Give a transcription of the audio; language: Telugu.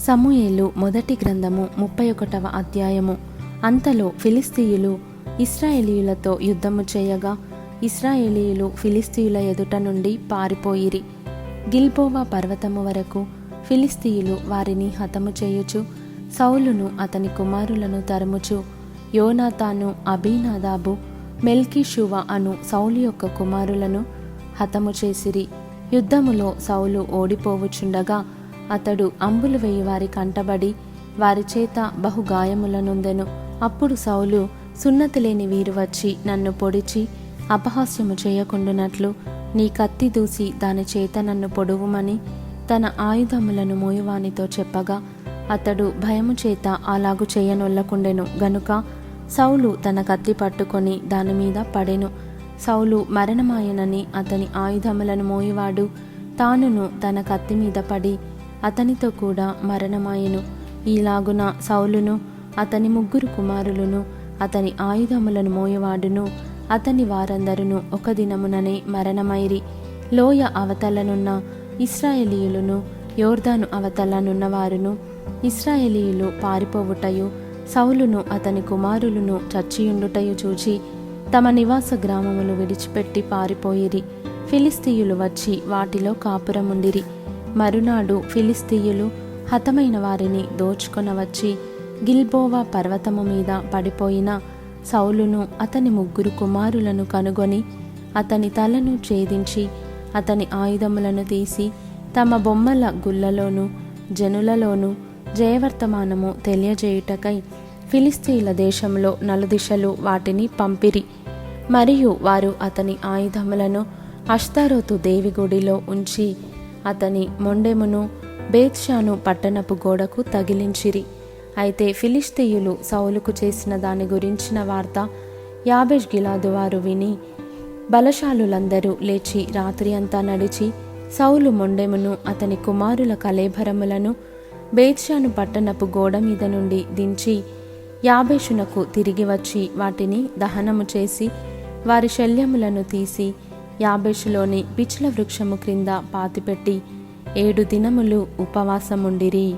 సమూయేలు మొదటి గ్రంథము 31వ అధ్యాయము. అంతలో ఫిలిష్తీయులు ఇశ్రాయేలీయులతో యుద్ధము చేయగా ఇశ్రాయేలీయులు ఫిలిష్తీయుల ఎదుట నుండి పారిపోయిరి. గిల్బోవా పర్వతము వరకు ఫిలిష్తీయులు వారిని హతము చేయుచు సౌలును అతని కుమారులను తరుముచు యోనాతాను, అబీనాదాబు, మెల్కీషువ అను సౌలు యొక్క కుమారులను హతము చేసిరి. యుద్ధములో సౌలు ఓడిపోవుచుండగా అతడు అంబులు వేయి వారి కంటబడి వారి చేత బహుగాయములనుందెను. అప్పుడు సౌలు, సున్నతి లేని వీరు వచ్చి నన్ను పొడిచి అపహాస్యము చేయకుండునట్లు నీ కత్తి దూసి దాని చేత నన్ను పొడువుమని తన ఆయుధములను మోయువానితో చెప్పగా అతడు భయము చేత అలాగు చేయనొల్లకుండెను గనుక సౌలు తన కత్తి పట్టుకొని దానిమీద పడెను. సౌలు మరణమాయనని అతని ఆయుధములను మోయువాడు తానును తన కత్తి మీద పడి అతనితో కూడా మరణమాయెను. ఈలాగున సౌలును అతని 3 కుమారులను అతని ఆయుధములను మోయవాడును అతని వారందరును ఒక దినముననే మరణమైరి. లోయ అవతలనున్న ఇశ్రాయేలీయులను, యోర్దాను అవతలనున్న వారును ఇశ్రాయేలీయులు పారిపోవుటయు సౌలును అతని కుమారులను చచ్చియుండుటయు చూచి తమ నివాస గ్రామములు విడిచిపెట్టి పారిపోయిరి. ఫిలిష్తీయులు వచ్చి వాటిలో కాపురముండిరి. మరునాడు ఫిలిష్తీయులు హతమైన వారిని దోచుకొనవచ్చి గిల్బోవా పర్వతము మీద పడిపోయిన సౌలును అతని 3 కుమారులను కనుగొని అతని తలను ఛేదించి అతని ఆయుధములను తీసి తమ బొమ్మల గుళ్ళలోను జనులలోను జయవర్తమానము తెలియజేయుటకై ఫిలిష్తీయుల దేశంలో నలుదిశలు వాటిని పంపిరి. మరియు వారు అతని ఆయుధములను అష్తారోతు దేవి గుడిలో ఉంచి అతని మొండెమును బేత్షాను పట్టణపు గోడకు తగిలించిరి. అయితే ఫిలిష్తీయులు సౌలుకు చేసిన దాని గురించిన వార్త యాబేష్ గిలాదు వారు విని బలశాలులందరూ లేచి రాత్రి అంతా నడిచి సౌలు మొండెమును అతని కుమారుల కళేబరములను బేత్షాను పట్టణపు గోడ మీద నుండి దించి యాబేషునకు తిరిగి వచ్చి వాటిని దహనము చేసి వారి శల్యములను తీసి యాబేషులోని పిచ్ల వృక్షము క్రింద పాతిపెట్టి 7 దినములు ఉపవాసముండిరి.